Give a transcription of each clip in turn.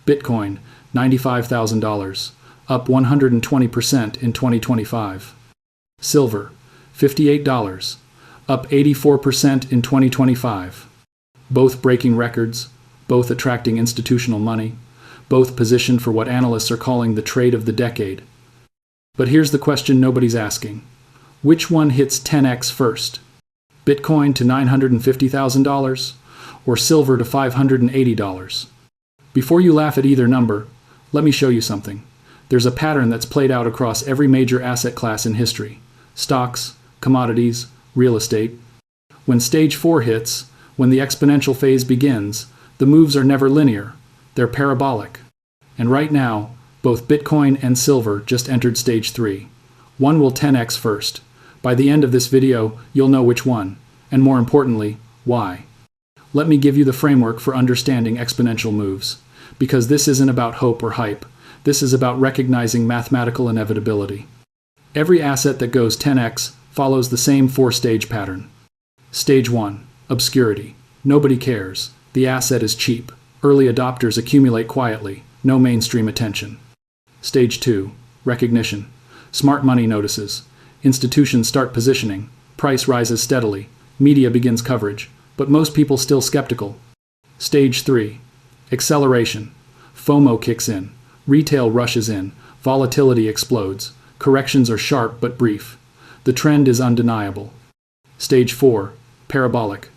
Bitcoin, $95,000, up 120% in 2025. Silver, $58, up 84% in 2025. Both breaking records, both attracting institutional money, both positioned for what analysts are calling the trade of the decade. But here's the question nobody's asking. Which one hits 10x first? Bitcoin to $950,000 or silver to $580? Before you laugh at either number, let me show you something. There's a pattern that's played out across every major asset class in history. Stocks, commodities, real estate. When stage 4 hits, when the exponential phase begins, the moves are never linear. They're parabolic. And right now, both Bitcoin and silver just entered stage 3. One will 10x first. By the end of this video, you'll know which one, and more importantly, why. Let me give you the framework for understanding exponential moves, because this isn't about hope or hype. This is about recognizing mathematical inevitability. Every asset that goes 10x follows the same 4-stage pattern. Stage 1, obscurity. Nobody cares. The asset is cheap. Early adopters accumulate quietly. No mainstream attention. Stage 2, recognition. Smart money notices. Institutions start positioning. Price rises steadily. Media begins coverage. But most people still skeptical. Stage 3, acceleration. FOMO kicks in. Retail rushes in. Volatility explodes. Corrections are sharp but brief. The trend is undeniable. Stage 4, parabolic.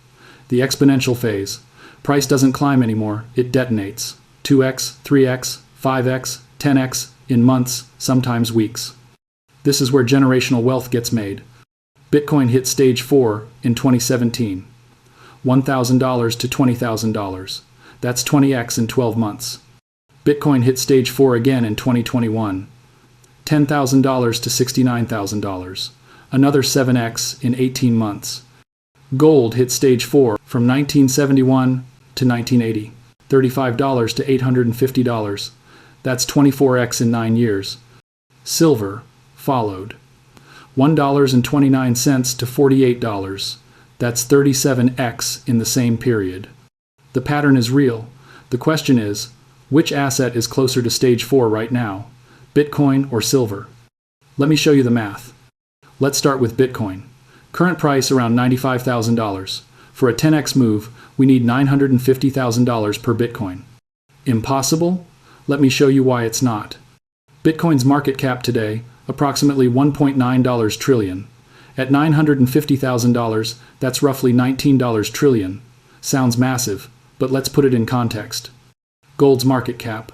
The exponential phase. Price doesn't climb anymore, it detonates. 2x, 3x, 5x, 10x, in months, sometimes weeks. This is where generational wealth gets made. Bitcoin hit stage 4 in 2017. $1,000 to $20,000. That's 20x in 12 months. Bitcoin hit stage 4 again in 2021. $10,000 to $69,000. Another 7x in 18 months. Gold hit stage 4 from 1971 to 1980. $35 to $850. That's 24x in 9 years. Silver followed. $1.29 to $48. That's 37x in the same period. The pattern is real. The question is, which asset is closer to stage 4 right now? Bitcoin or silver? Let me show you the math. Let's start with Bitcoin. Current price around $95,000. For a 10x move, we need $950,000 per Bitcoin. Impossible? Let me show you why it's not. Bitcoin's market cap today, approximately $1.9 trillion. At $950,000, that's roughly $19 trillion. Sounds massive, but let's put it in context. Gold's market cap,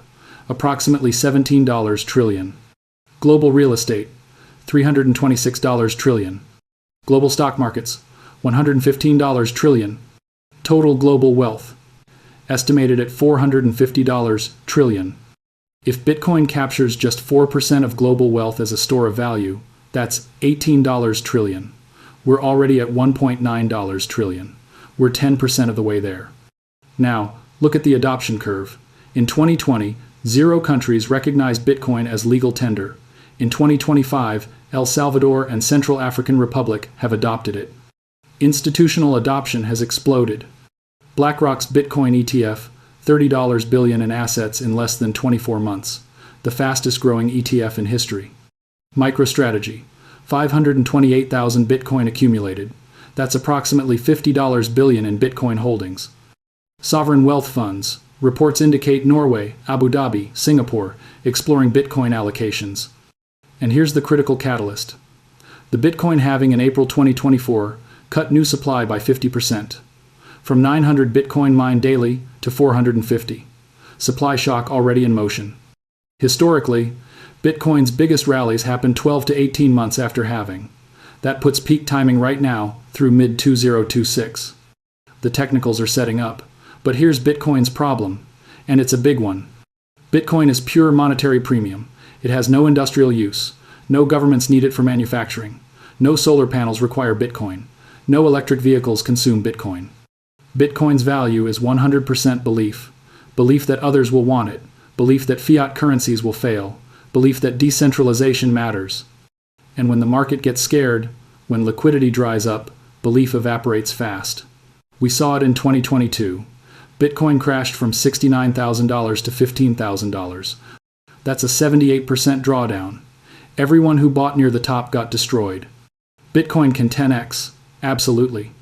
approximately $17 trillion. Global real estate, $326 trillion. Global stock markets, $115 trillion. Total global wealth, estimated at $450 trillion. If Bitcoin captures just 4% of global wealth as a store of value, that's $18 trillion. We're already at $1.9 trillion. We're 10% of the way there. Now, look at the adoption curve. In 2020, 0 countries recognized Bitcoin as legal tender. In 2025, El Salvador and Central African Republic have adopted it. Institutional adoption has exploded. BlackRock's Bitcoin ETF, $30 billion in assets in less than 24 months, the fastest growing ETF in history. MicroStrategy, 528,000 Bitcoin accumulated. That's approximately $50 billion in Bitcoin holdings. Sovereign wealth funds, reports indicate Norway, Abu Dhabi, Singapore, exploring Bitcoin allocations. And here's the critical catalyst. The Bitcoin halving in April 2024 cut new supply by 50%. From 900 Bitcoin mined daily to 450. Supply shock already in motion. Historically, Bitcoin's biggest rallies happen 12 to 18 months after halving. That puts peak timing right now through mid-2026. The technicals are setting up. But here's Bitcoin's problem, and it's a big one. Bitcoin is pure monetary premium. It has no industrial use. No governments need it for manufacturing. No solar panels require Bitcoin. No electric vehicles consume Bitcoin. Bitcoin's value is 100% belief. Belief that others will want it. Belief that fiat currencies will fail. Belief that decentralization matters. And when the market gets scared, when liquidity dries up, belief evaporates fast. We saw it in 2022. Bitcoin crashed from $69,000 to $15,000. That's a 78% drawdown. Everyone who bought near the top got destroyed. Bitcoin can 10x, absolutely.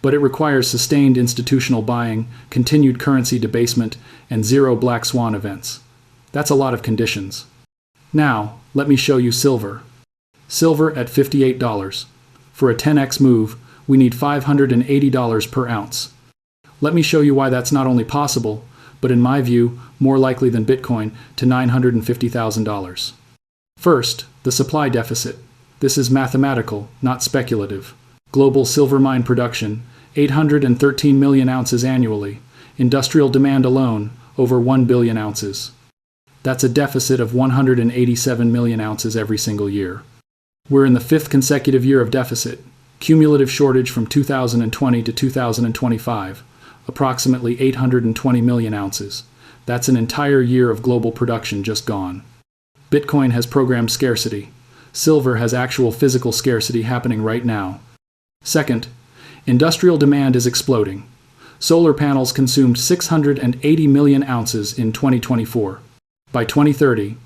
But it requires sustained institutional buying, continued currency debasement, and zero black swan events. That's a lot of conditions. Now, let me show you silver. Silver at $58. For a 10x move, we need $580 per ounce. Let me show you why that's not only possible, but in my view, more likely than Bitcoin to $950,000. First, the supply deficit. This is mathematical, not speculative. Global silver mine production, 813 million ounces annually. Industrial demand alone, over 1 billion ounces. That's a deficit of 187 million ounces every single year. We're in the 5th consecutive year of deficit. Cumulative shortage from 2020 to 2025. Approximately 820 million ounces. That's an entire year of global production just gone. Bitcoin has programmed scarcity. Silver has actual physical scarcity happening right now. Second, industrial demand is exploding. Solar panels consumed 680 million ounces in 2024. By 2030,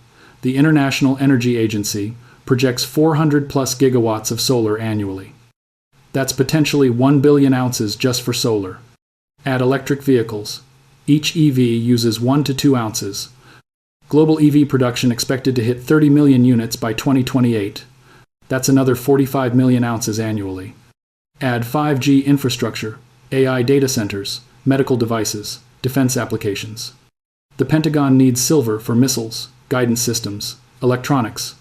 the International Energy Agency projects 400 plus gigawatts of solar annually. That's potentially 1 billion ounces just for solar. Add electric vehicles. Each EV uses 1 to 2 ounces. Global EV production expected to hit 30 million units by 2028. That's another 45 million ounces annually. Add 5G infrastructure, AI data centers, medical devices, defense applications. The Pentagon needs silver for missiles, guidance systems, electronics.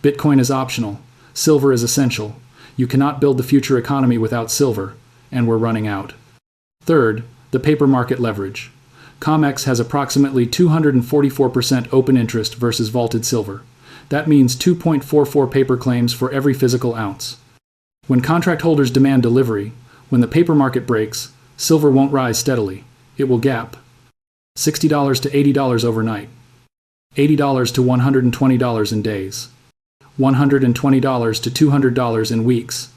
Bitcoin is optional. Silver is essential. You cannot build the future economy without silver, and we're running out. Third, the paper market leverage. COMEX has approximately 244% open interest versus vaulted silver. That means 2.44 paper claims for every physical ounce. When contract holders demand delivery, when the paper market breaks, silver won't rise steadily. It will gap. $60 to $80 overnight. $80 to $120 in days. $120 to $200 in weeks.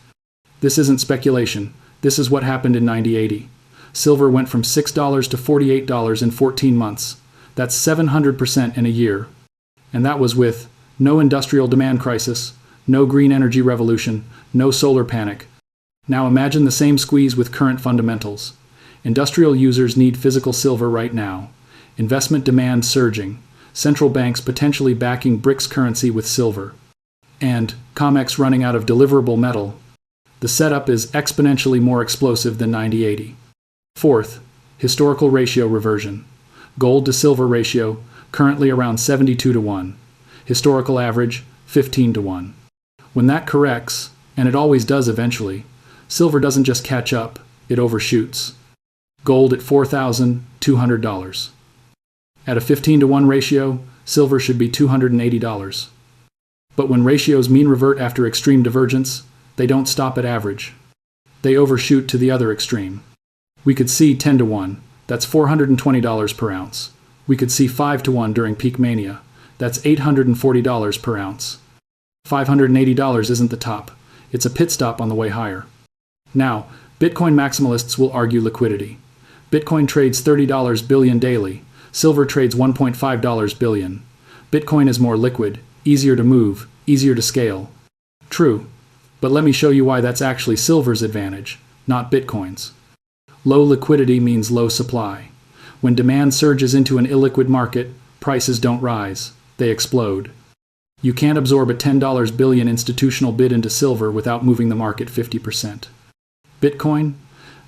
This isn't speculation. This is what happened in 1980. Silver went from $6 to $48 in 14 months. That's 700% in a year. And that was with no industrial demand crisis, no green energy revolution, no solar panic. Now imagine the same squeeze with current fundamentals. Industrial users need physical silver right now. Investment demand surging. Central banks potentially backing BRICS currency with silver. And COMEX running out of deliverable metal. The setup is exponentially more explosive than 90-80. Fourth, historical ratio reversion. Gold to silver ratio, currently around 72 to 1. Historical average, 15 to 1. When that corrects, and it always does eventually, silver doesn't just catch up, it overshoots. Gold at $4,200. At a 15 to 1 ratio, silver should be $280. But when ratios mean revert after extreme divergence, they don't stop at average. They overshoot to the other extreme. We could see 10 to 1, that's $420 per ounce. We could see 5 to 1 during peak mania, that's $840 per ounce. $580 isn't the top, it's a pit stop on the way higher. Now, Bitcoin maximalists will argue liquidity. Bitcoin trades $30 billion daily, silver trades $1.5 billion. Bitcoin is more liquid, easier to move, easier to scale. True, but let me show you why that's actually silver's advantage, not Bitcoin's. Low liquidity means low supply. When demand surges into an illiquid market, prices don't rise, they explode. You can't absorb a $10 billion institutional bid into silver without moving the market 50%. Bitcoin?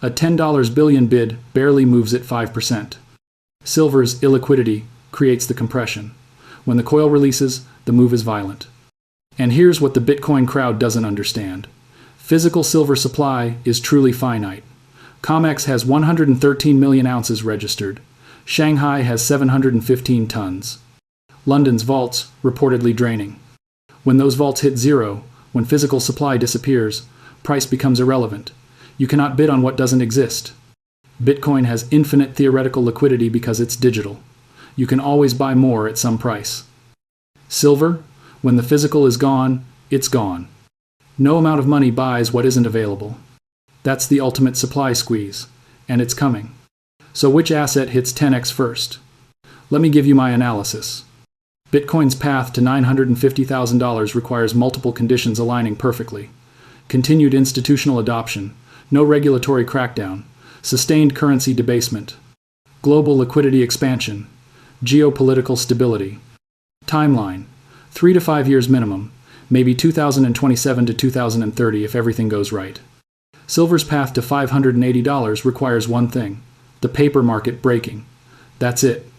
A $10 billion bid barely moves it 5%. Silver's illiquidity creates the compression. When the coil releases, the move is violent. And here's what the Bitcoin crowd doesn't understand. Physical silver supply is truly finite. COMEX has 113 million ounces registered. Shanghai has 715 tons. London's vaults reportedly draining. When those vaults hit zero, when physical supply disappears, price becomes irrelevant. You cannot bid on what doesn't exist. Bitcoin has infinite theoretical liquidity because it's digital. You can always buy more at some price. Silver, when the physical is gone, it's gone. No amount of money buys what isn't available. That's the ultimate supply squeeze, and it's coming. So which asset hits 10x first? Let me give you my analysis. Bitcoin's path to $950,000 requires multiple conditions aligning perfectly. Continued institutional adoption, no regulatory crackdown, sustained currency debasement, global liquidity expansion, geopolitical stability. Timeline: 3 to 5 years minimum, maybe 2027 to 2030 if everything goes right. Silver's path to $580 requires one thing: the paper market breaking. That's it.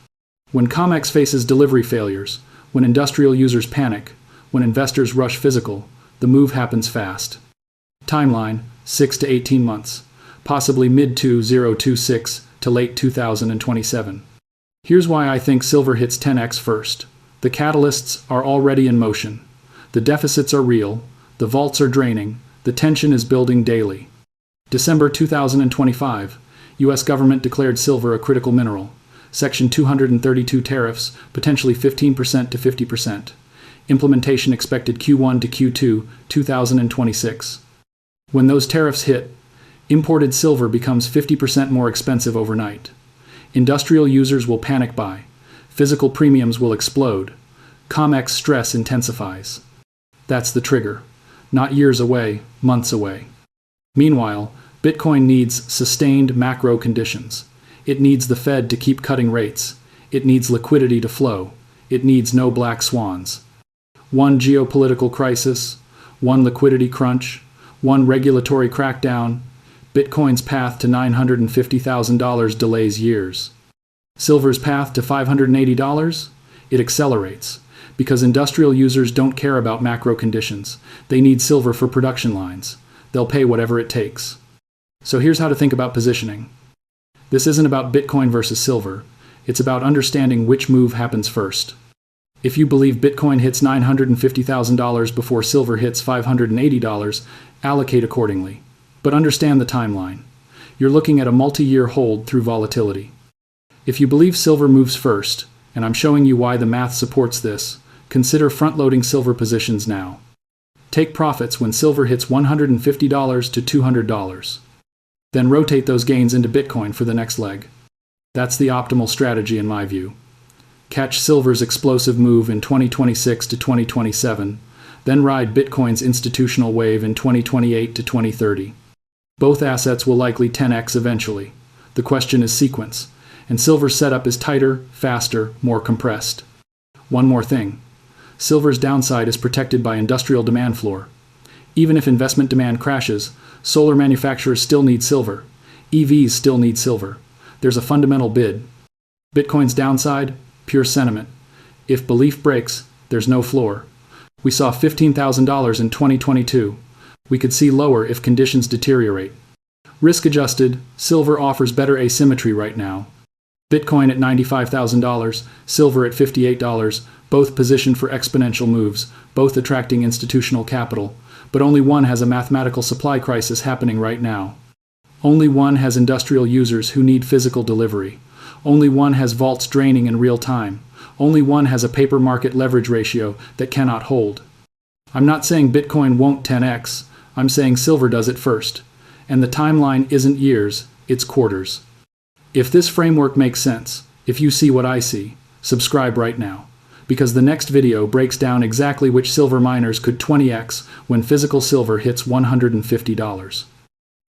When COMEX faces delivery failures, when industrial users panic, when investors rush physical, the move happens fast. Timeline: 6 to 18 months, possibly mid-2026 to late 2027. Here's why I think silver hits 10x first. The catalysts are already in motion. The deficits are real, the vaults are draining, the tension is building daily. December 2025, U.S. government declared silver a critical mineral. Section 232 tariffs, potentially 15% to 50%. Implementation expected Q1 to Q2 2026. When those tariffs hit, imported silver becomes 50% more expensive overnight. Industrial users will panic buy. Physical premiums will explode. COMEX stress intensifies. That's the trigger. Not years away, months away. Meanwhile, Bitcoin needs sustained macro conditions. It needs the Fed to keep cutting rates. It needs liquidity to flow. It needs no black swans. One geopolitical crisis, one liquidity crunch, one regulatory crackdown. Bitcoin's path to $950,000 delays years. Silver's path to $580? It accelerates, because industrial users don't care about macro conditions. They need silver for production lines. They'll pay whatever it takes. So here's how to think about positioning. This isn't about Bitcoin versus silver. It's about understanding which move happens first. If you believe Bitcoin hits $950,000 before silver hits $580, allocate accordingly. But understand the timeline. You're looking at a multi-year hold through volatility. If you believe silver moves first, and I'm showing you why the math supports this, consider front-loading silver positions now. Take profits when silver hits $150 to $200. Then rotate those gains into Bitcoin for the next leg. That's the optimal strategy in my view. Catch silver's explosive move in 2026 to 2027, then ride Bitcoin's institutional wave in 2028 to 2030. Both assets will likely 10x eventually. The question is sequence, and silver's setup is tighter, faster, more compressed. One more thing. Silver's downside is protected by industrial demand floor. Even if investment demand crashes, solar manufacturers still need silver. EVs still need silver. There's a fundamental bid. Bitcoin's downside? Pure sentiment. If belief breaks, there's no floor. We saw $15,000 in 2022. We could see lower if conditions deteriorate. Risk-adjusted, silver offers better asymmetry right now. Bitcoin at $95,000, silver at $58, both positioned for exponential moves, both attracting institutional capital. But only one has a mathematical supply crisis happening right now. Only one has industrial users who need physical delivery. Only one has vaults draining in real time. Only one has a paper market leverage ratio that cannot hold. I'm not saying Bitcoin won't 10x, I'm saying silver does it first. And the timeline isn't years, it's quarters. If this framework makes sense, if you see what I see, subscribe right now. Because the next video breaks down exactly which silver miners could 20x when physical silver hits $150.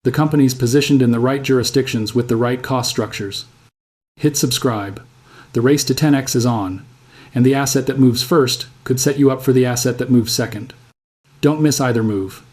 The company's positioned in the right jurisdictions with the right cost structures. Hit subscribe. The race to 10x is on, and the asset that moves first could set you up for the asset that moves second. Don't miss either move.